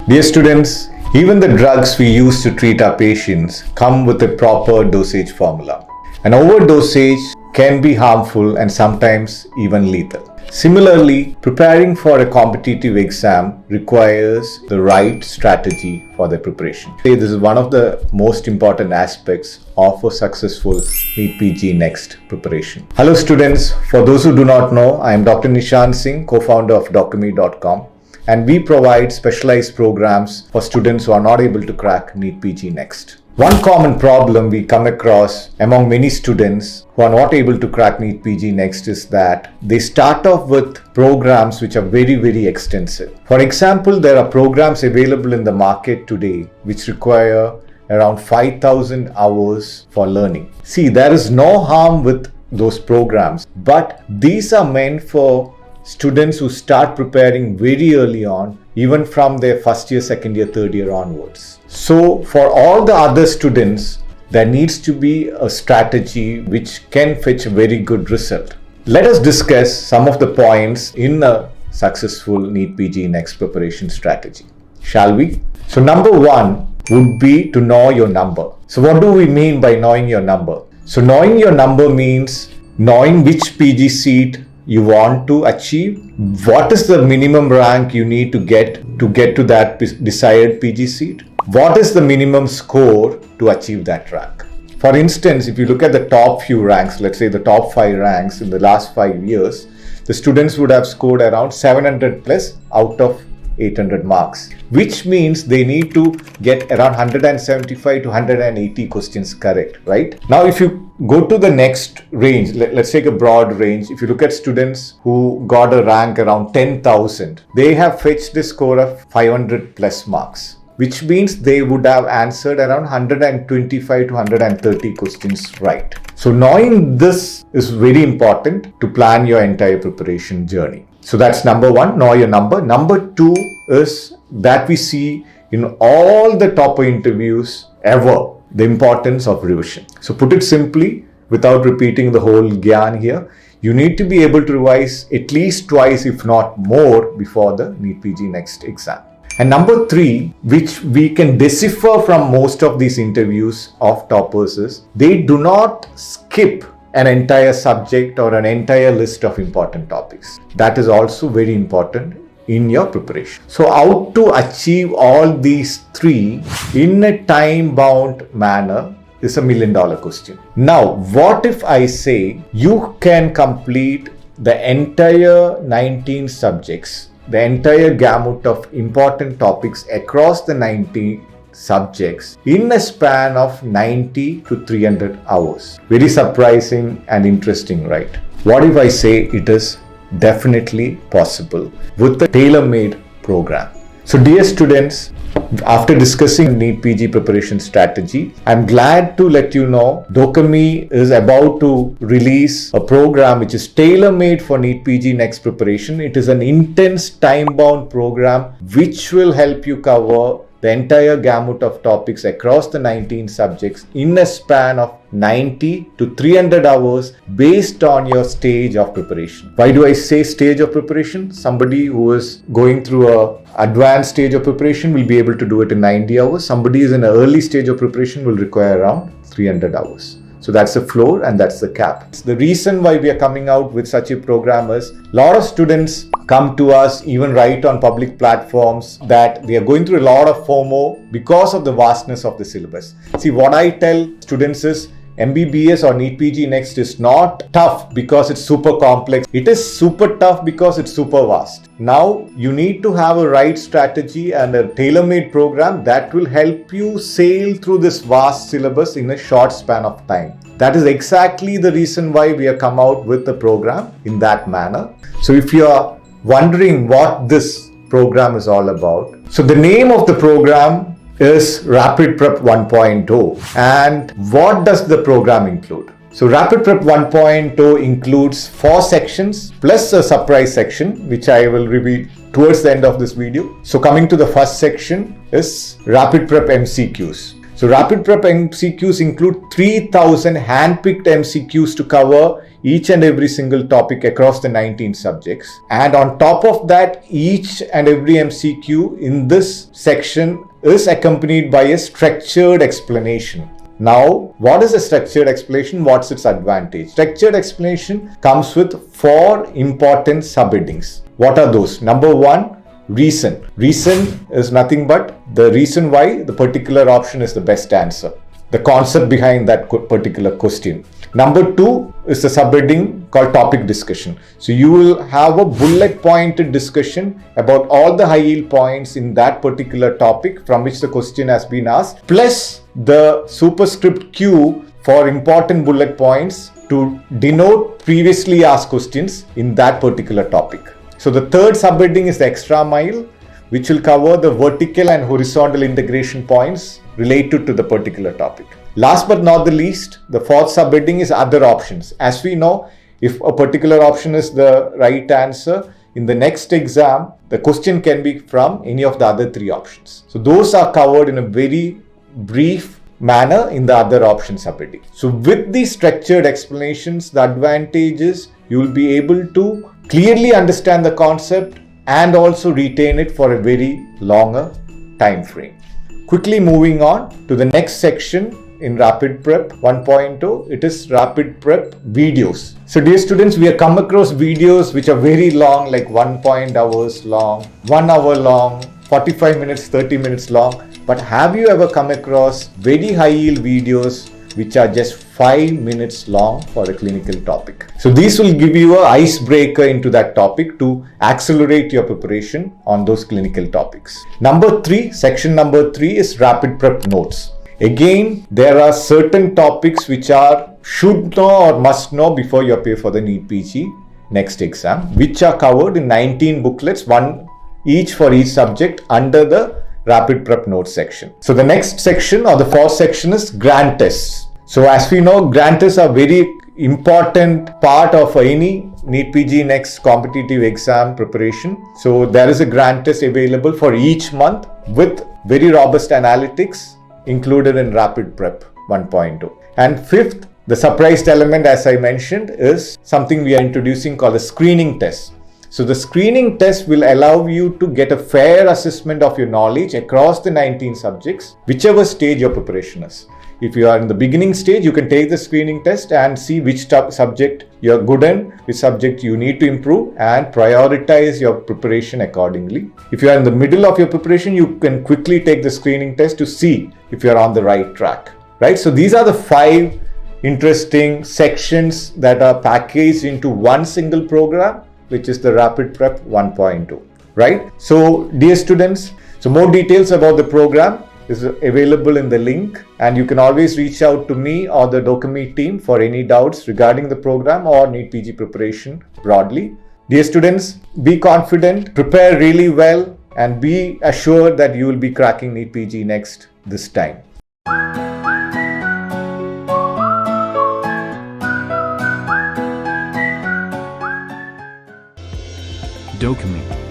Dear students, even the drugs we use to treat our patients come with a proper dosage formula. An overdosage can be harmful and sometimes even lethal. Similarly, preparing for a competitive exam requires the right strategy for the preparation. This is one of the most important aspects of a successful NEET PG NEXT preparation. Hello students, for those who do not know, I am Dr. Nishant Singh, co-founder of Docemy.com, and we provide specialized programs for students who are not able to crack NEET PG NEXT. One common problem we come across among many students who are not able to crack NEET PG NEXT is that they start off with programs which are very extensive. For example, there are programs available in the market today which require around 5,000 hours for learning. See, there is no harm with those programs, but these are meant for students who start preparing very early on, even from their first year, second year, third year onwards. So for all the other students, there needs to be a strategy which can fetch a very good result. Let us discuss some of the points in a successful NEET PG NEXT preparation strategy, shall we? So number one would be to know your number. So what do we mean by knowing your number? So knowing your number means knowing which PG seat you want to achieve, what is the minimum rank you need to get to that desired PG seat, what is the minimum score to achieve that rank. For instance, if you look at the top few ranks, let's say the top 5 ranks in the last 5 years, the students would have scored around 700 plus out of 800 marks, which means they need to get around 175 to 180 questions correct, right? Now, if you go to the next range, let's take a broad range. If you look at students who got a rank around 10,000, they have fetched a score of 500 plus marks, which means they would have answered around 125 to 130 questions right. So knowing this is very important to plan your entire preparation journey. So that's number one, know your number. Number two is that we see in all the topper interviews ever, the importance of revision. So put it simply, without repeating the whole gyan here, you need to be able to revise at least twice, if not more, before the NEET PG NEXT exam. And number three, which we can decipher from most of these interviews of toppers, is they do not skip an entire subject or an entire list of important topics. That is also very important in your preparation. So how to achieve all these three in a time-bound manner is $1 million question. Now, what if I say you can complete the entire 19 subjects, the entire gamut of important topics across the 19 subjects in a span of 90 to 300 hours. Very surprising and interesting, right? What if I say it is definitely possible with the tailor-made program? So dear students, after discussing NEET PG preparation strategy, I'm glad to let you know Docemy is about to release a program which is tailor-made for NEET PG NEXT preparation. It is an intense time-bound program which will help you cover the entire gamut of topics across the 19 subjects in a span of 90 to 300 hours based on your stage of preparation. Why do I say stage of preparation? Somebody who is going through an advanced stage of preparation will be able to do it in 90 hours. Somebody who is in an early stage of preparation will require around 300 hours. So that's the floor and that's the cap. The reason why we are coming out with such a program is a lot of students come to us, even write on public platforms, that they are going through a lot of FOMO because of the vastness of the syllabus. See, what I tell students is MBBS or NEET PG NEXT is not tough because it's super complex. It is super tough because it's super vast. Now, you need to have a right strategy and a tailor-made program that will help you sail through this vast syllabus in a short span of time. That is exactly the reason why we have come out with the program in that manner. So if you are wondering what this program is all about, so the name of the program is Rapid Prep 1.0. And what does the program include? So Rapid Prep 1.0 includes 4 sections plus a surprise section, which I will reveal towards the end of this video. So coming to the first section is Rapid Prep MCQs. So Rapid Prep MCQs include 3000 hand-picked MCQs to cover each and every single topic across the 19 subjects. And on top of that, each and every MCQ in this section is accompanied by a structured explanation. Now, what is a structured explanation? What's its advantage? Structured explanation comes with 4 important subheadings. What are those? Number 1, reason. Reason is nothing but the reason why the particular option is the best answer. The concept behind that particular question. Number 2 is the subheading called topic discussion. So you will have a bullet pointed discussion about all the high yield points in that particular topic from which the question has been asked, plus the superscript Q for important bullet points to denote previously asked questions in that particular topic. So the third subheading is the extra mile, which will cover the vertical and horizontal integration points related to the particular topic. Last but not the least, the fourth subheading is other options. As we know, if a particular option is the right answer, in the next exam, the question can be from any of the other 3 options. So those are covered in a very brief manner in the other option subheading. So with these structured explanations, the advantage is you will be able to clearly understand the concept and also retain it for a very longer time frame. Quickly moving on to the next section in Rapid Prep 1.0, it is Rapid Prep videos. So dear students, we have come across videos which are very long, like 1 hours long, 1 hour long, 45 minutes, 30 minutes long. But have you ever come across very high yield videos which are just 5 minutes long for a clinical topic? So these will give you an icebreaker into that topic to accelerate your preparation on those clinical topics. Number 3, section number 3 is Rapid Prep notes. Again, there are certain topics which are should know or must know before you appear for the NEET PG next exam, which are covered in 19 booklets, one each for each subject under the Rapid Prep notes section. So the next section or the 4th section is grant tests. So as we know, grant tests are very important part of any NEET PGNEXT competitive exam preparation. So there is a grant test available for each month with very robust analytics included in Rapid Prep 1.0. And 5th, the surprised element, as I mentioned, is something we are introducing called the screening test. So the screening test will allow you to get a fair assessment of your knowledge across the 19 subjects, whichever stage your preparation is. If you are in the beginning stage, you can take the screening test and see which subject you are good in, which subject you need to improve, and prioritize your preparation accordingly. If you are in the middle of your preparation, you can quickly take the screening test to see if you are on the right track. Right? So these are the 5 interesting sections that are packaged into one single program, which is the Rapid Prep 1.2. Right? So dear students, so more details about the program is available in the link, and you can always reach out to me or the Docemy team for any doubts regarding the program or NEET PG preparation broadly. Dear students, be confident, prepare really well, and be assured that you will be cracking NEET PG next this time. Docemy.